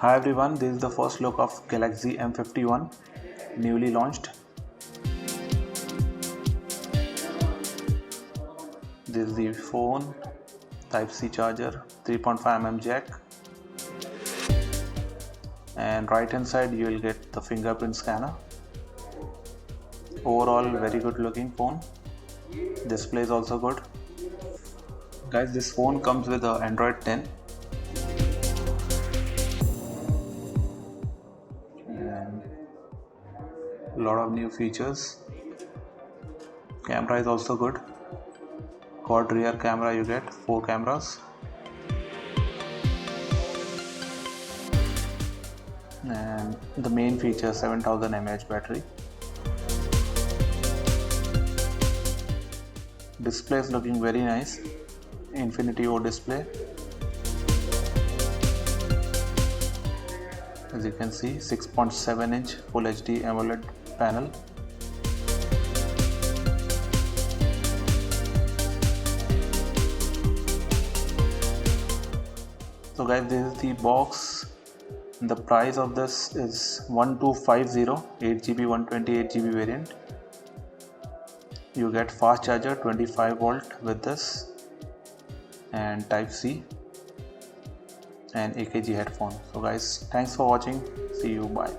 Hi everyone, this is the first look of Galaxy M51 newly launched. This is the phone, Type-C charger, 3.5mm jack, and right hand side you will get the fingerprint scanner. Overall very good looking phone. Display is also good. Guys, this phone comes with a Android 10 and a lot of new features. Camera is also good. Quad rear camera, you get 4 cameras, and the main feature 7000 mAh battery. Display is looking very nice. Infinity O display. As you can see, 6.7-inch Full HD AMOLED panel. So guys, this is the box. The price of this is 1250, 8GB 128GB variant. You get fast charger 25V with this, and Type-C and AKG headphone. So guys, thanks for watching. See you. Bye.